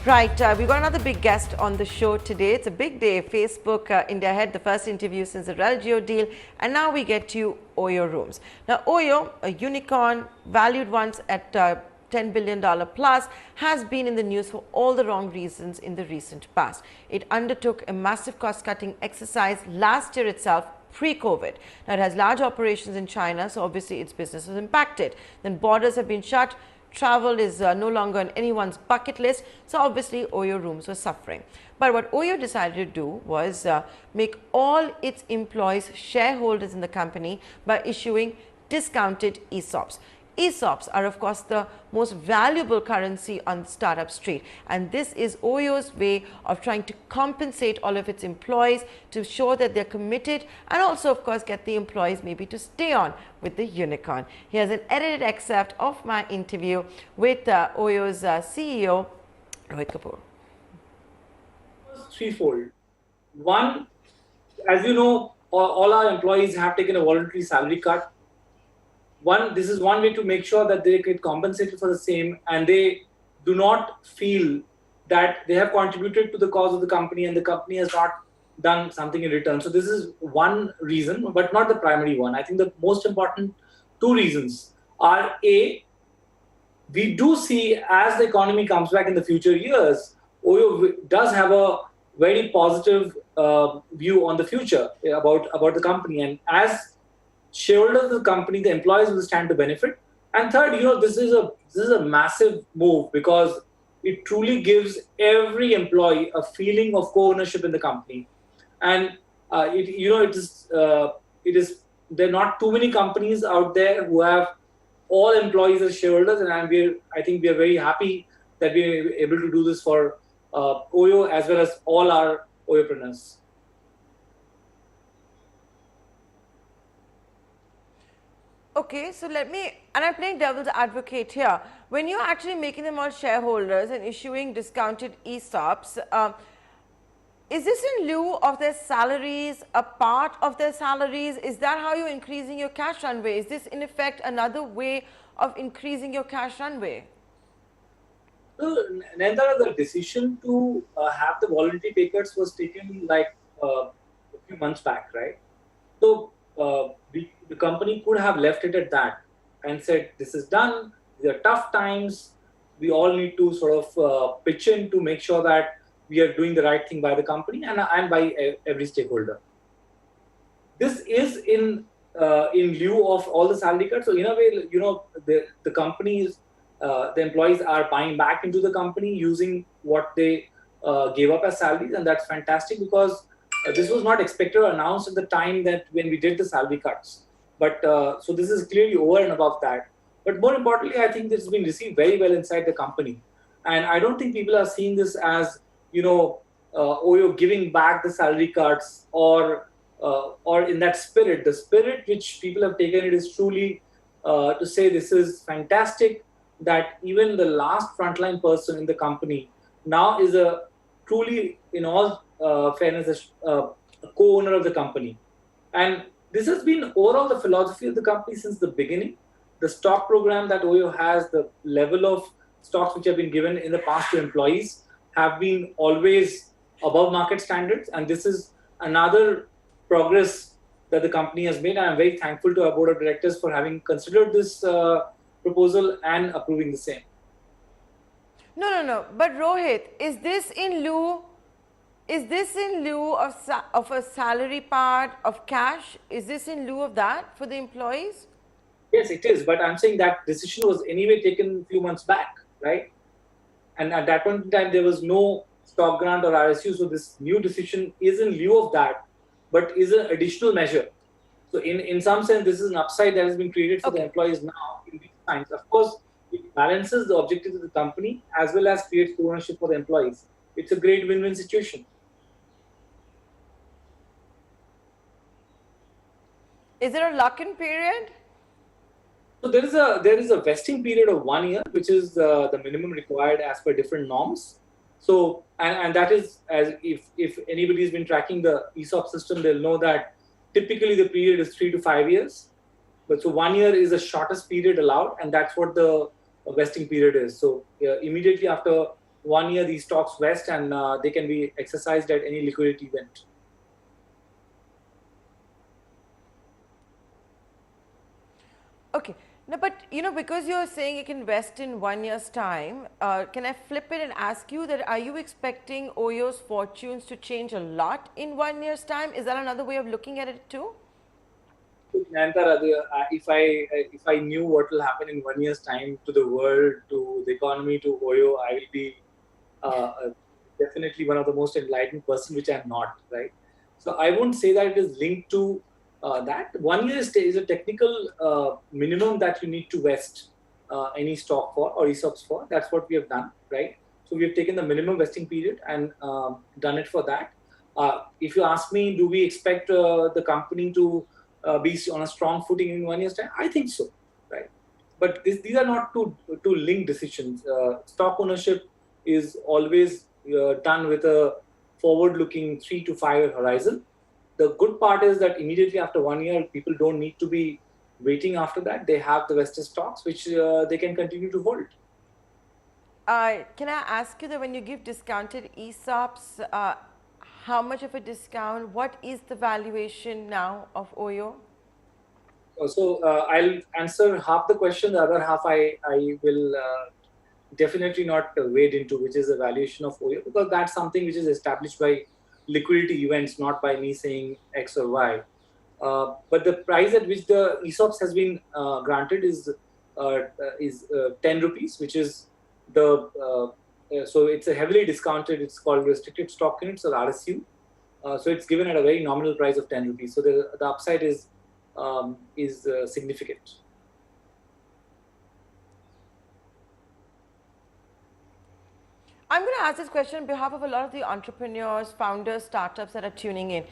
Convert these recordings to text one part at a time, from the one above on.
Right, we've got another big guest on the show today. It's a big day. Facebook India had the first interview since the RelGeo deal, and now we get to OYO Rooms. Now, OYO, a unicorn valued once at $10 billion plus, has been in the news for all the wrong reasons in the recent past. It undertook a massive cost-cutting exercise last year itself, pre-COVID. Now, it has large operations in China, so obviously its business was impacted. Then borders have been shut. Travel is no longer on anyone's bucket list, so obviously OYO Rooms were suffering. But what OYO decided to do was make all its employees shareholders in the company by issuing discounted ESOPs. ESOPs are, of course, the most valuable currency on the startup street, and this is OYO's way of trying to compensate all of its employees to show that they're committed, and also, of course, get the employees maybe to stay on with the unicorn. Here's an edited excerpt of my interview with OYO's CEO, Rohit Kapoor. Threefold. One, as you know, all our employees have taken a voluntary salary cut. This is one way to make sure that they get compensated for the same, and they do not feel that they have contributed to the cause of the company and the company has not done something in return. So this is one reason, but not the primary one. I think the most important two reasons are: A, we do see as the economy comes back in the future years, OYO does have a very positive view on the future about the company, and as shareholders of the company, the employees will stand to benefit. And third, this is a massive move because it truly gives every employee a feeling of co-ownership in the company. And it is there are not too many companies out there who have all employees as shareholders, and I think we are very happy that we are able to do this for OYO as well as all our OYOpreneurs. Okay, so I'm playing devil's advocate here. When you're actually making them all shareholders and issuing discounted ESOPs, is this in lieu of their salaries, a part of their salaries? Is that how you're increasing your cash runway? Is this in effect another way of increasing your cash runway? So, Nayantara, the decision to have the voluntary pay cuts was taken like a few months back, right? So, the company could have left it at that and said, this is done, these are tough times, we all need to sort of pitch in to make sure that we are doing the right thing by the company and by every stakeholder. This is in lieu of all the salary cuts. So in a way, the companies, the employees are buying back into the company using what they gave up as salaries, and that's fantastic because this was not expected or announced at the time that when we did the salary cuts. But so this is clearly over and above that. But more importantly, I think this has been received very well inside the company. And I don't think people are seeing this as, OYO giving back the salary cuts or in that spirit. The spirit which people have taken it is truly to say this is fantastic that even the last frontline person in the company now is a truly, in all fairness, a co-owner of the company. And this has been overall the philosophy of the company since the beginning. The stock program that OYO has, the level of stocks which have been given in the past to employees have been always above market standards. And this is another progress that the company has made. And I'm very thankful to our board of directors for having considered this proposal and approving the same. No. But Rohit, is this in lieu of a salary part of cash? Is this in lieu of that for the employees? Yes, it is. But I'm saying that decision was anyway taken a few months back, right? And at that point in time, there was no stock grant or RSU. So this new decision is in lieu of that, but is an additional measure. So in some sense, this is an upside that has been created for the employees now in these times. Of course, it balances the objectives of the company as well as creates ownership for the employees. It's a great win-win situation. Is there a lock-in period? So there is a vesting period of 1 year, which is the minimum required as per different norms. So and that is, as if anybody's been tracking the ESOP system, they'll know that typically the period is 3 to 5 years. But so 1 year is the shortest period allowed, and that's what the vesting period is. So immediately after 1 year these stocks vest, and they can be exercised at any liquidity event. Okay. No, but because you're saying you can vest in 1 year's time, can I flip it and ask you that are you expecting OYO's fortunes to change a lot in 1 year's time? Is that another way of looking at it too? Nayantara, if I knew what will happen in 1 year's time to the world, to the economy, to OYO, I will be definitely one of the most enlightened person, which I'm not, right? So I won't say that it is linked to that. 1 year is a technical minimum that you need to vest any stock for or ESOPs for. That's what we have done, right? So we have taken the minimum vesting period and done it for that. If you ask me, do we expect the company to be on a strong footing in 1 year's time? I think so, right? But these are not two linked decisions. Stock ownership is always done with a forward-looking 3 to 5 year horizon. The good part is that immediately after 1 year, people don't need to be waiting after that. They have the vested stocks, which they can continue to hold. Can I ask you that when you give discounted ESOPs, how much of a discount? What is the valuation now of OYO? So I'll answer half the question. The other half I will definitely not wade into, which is the valuation of OYO, because that's something which is established by liquidity events, not by me saying X or Y. But the price at which the ESOPs has been granted is 10 rupees, which is the so it's a heavily discounted. It's called restricted stock units or RSU. So it's given at a very nominal price of 10 rupees. So the upside is significant. I'm going to ask this question on behalf of a lot of the entrepreneurs, founders, startups that are tuning in.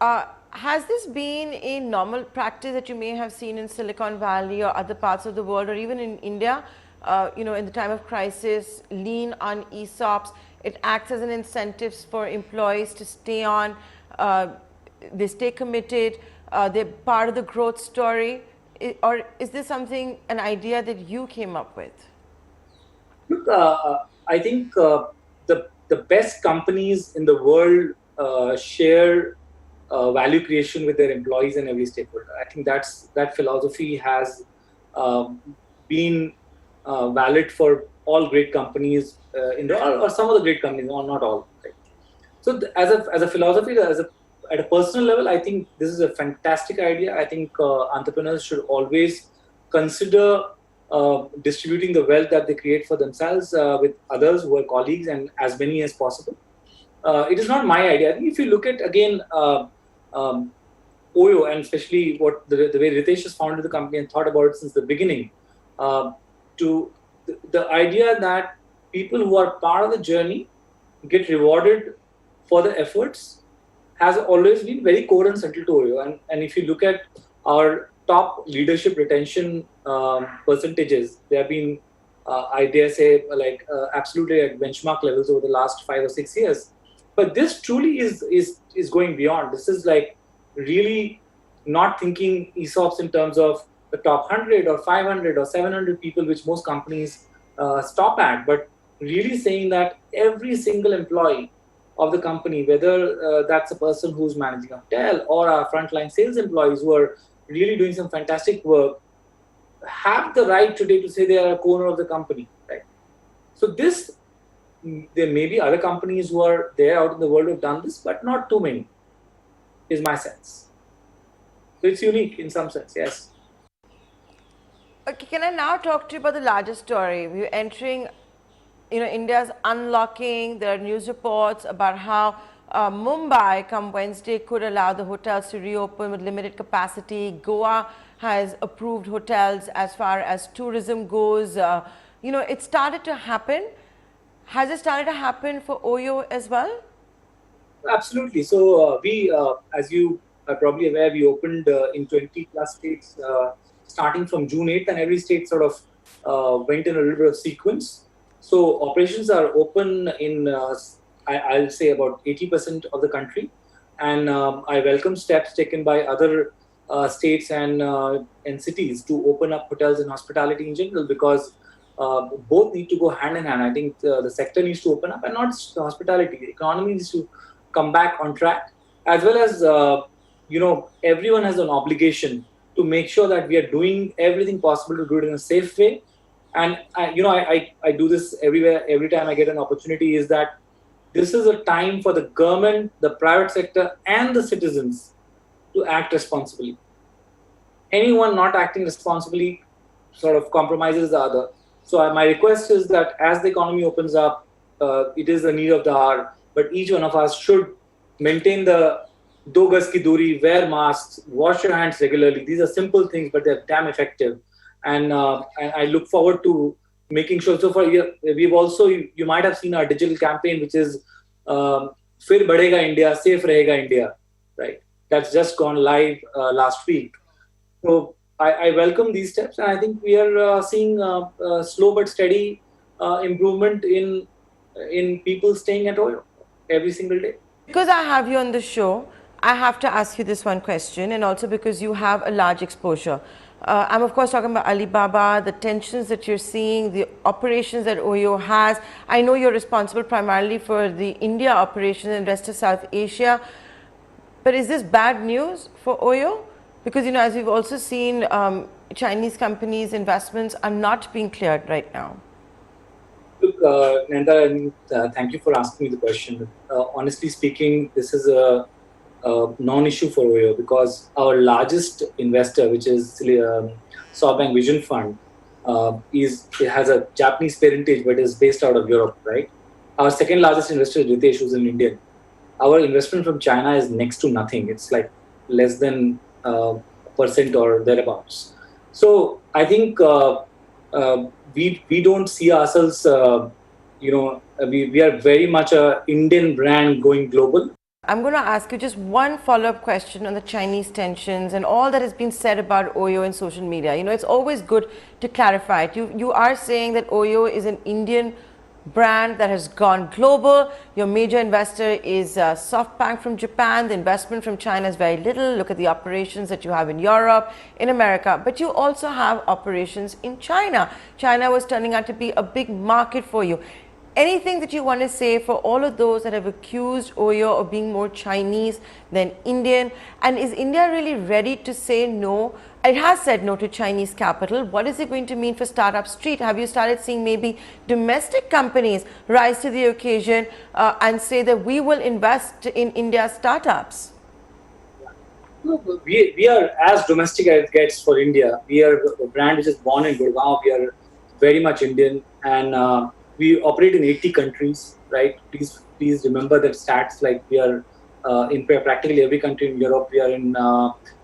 Has this been a normal practice that you may have seen in Silicon Valley or other parts of the world, or even in India? In the time of crisis, lean on ESOPs. It acts as an incentive for employees to stay on. They stay committed. They're part of the growth story. Or is this an idea that you came up with? Look, I think the best companies in the world share value creation with their employees and every stakeholder. I think that philosophy has been valid for all great companies or some of the great companies, or not all. Right? So as a philosophy, at a personal level, I think this is a fantastic idea. I think entrepreneurs should always consider distributing the wealth that they create for themselves with others who are colleagues, and as many as possible. It is not my idea. I think if you look at again OYO, and especially the way Ritesh has founded the company and thought about it since the beginning, to the idea that people who are part of the journey get rewarded for the efforts has always been very core and central to OYO. And if you look at our top leadership retention percentages, they have been, I dare say, absolutely at benchmark levels over the last 5 or 6 years. But this truly is going beyond. This is like really not thinking ESOPs in terms of the top 100 or 500 or 700 people, which most companies stop at, but really saying that every single employee of the company, whether that's a person who's managing a hotel or our frontline sales employees who are really doing some fantastic work, have the right today to say they are a co-owner of the company, right? So there may be other companies who are there out in the world who have done this, but not too many, is my sense. So it's unique in some sense, yes. Okay, can I now talk to you about the larger story? We're entering, India's unlocking. There are news reports about how Mumbai, come Wednesday, could allow the hotels to reopen with limited capacity. Goa has approved hotels as far as tourism goes. It started to happen. Has it started to happen for OYO as well? Absolutely. So we, as you are probably aware, we opened in 20 plus states starting from June 8th, and every state sort of went in a little bit of sequence. So operations are open in, I'll say, about 80% of the country. And I welcome steps taken by other states and cities to open up hotels and hospitality in general, because both need to go hand in hand. I think the sector needs to open up, and not just the hospitality. The economy needs to come back on track, as well as everyone has an obligation to make sure that we are doing everything possible to do it in a safe way. And I do this everywhere, every time I get an opportunity, is that this is a time for the government, the private sector, and the citizens to act responsibly. Anyone not acting responsibly sort of compromises the other. So my request is that as the economy opens up, it is the need of the hour, but each one of us should maintain the do gas ki duri, wear masks, wash your hands regularly. These are simple things, but they're damn effective. And I look forward to making sure. So we've also, you might have seen our digital campaign, which is Fir Badhega India, Safe Rahega India, right? That's just gone live last week. So I welcome these steps, and I think we are seeing slow but steady improvement in people staying at OYO every single day. Because I have you on the show, I have to ask you this one question, and also because you have a large exposure. I'm of course talking about Alibaba, the tensions that you're seeing, the operations that OYO has. I know you're responsible primarily for the India operations and rest of South Asia. But is this bad news for OYO? Because, as we've also seen, Chinese companies' investments are not being cleared right now. Look, Nayantara, thank you for asking me the question. Honestly speaking, this is a non-issue for OYO, because our largest investor, which is Softbank Vision Fund, it has a Japanese parentage but is based out of Europe, right? Our second largest investor is Ritesh, who's an Indian. Our investment from China is next to nothing. It's like less than % or thereabouts. So I think we don't see ourselves, we are very much a Indian brand going global. I'm going to ask you just one follow-up question on the Chinese tensions and all that has been said about OYO in social media. It's always good to clarify it. You are saying that OYO is an Indian brand that has gone global. Your major investor is Softbank from Japan. The investment from China is very little. Look at the operations that you have in Europe, in America. But you also have operations in China. China was turning out to be a big market for you. Anything that you want to say for all of those that have accused OYO of being more Chinese than Indian? And is India really ready to say no? It has said no to Chinese capital. What is it going to mean for Startup Street? Have you started seeing maybe domestic companies rise to the occasion and say that we will invest in India's startups? We are as domestic as it gets for India. We are a brand which is born in Gurgaon. We are very much Indian, and we operate in 80 countries, right? Please remember that stats. Like, we are in practically every country in Europe. We are in.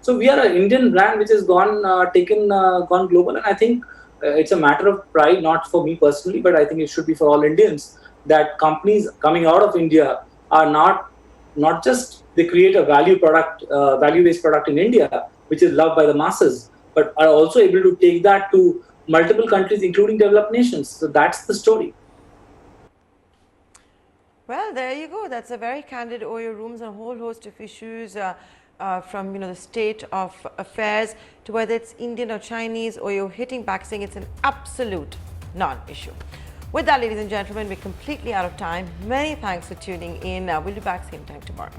So we are an Indian brand which has gone global, and I think it's a matter of pride, not for me personally, but I think it should be for all Indians, that companies coming out of India are not just they create a value-based product in India, which is loved by the masses, but are also able to take that to multiple countries, including developed nations. So that's the story. Well, there you go. That's a very candid OYO Rooms on a whole host of issues from the state of affairs to whether it's Indian or Chinese. OYO hitting back, saying it's an absolute non-issue. With that, ladies and gentlemen, we're completely out of time. Many thanks for tuning in. We'll be back same time tomorrow.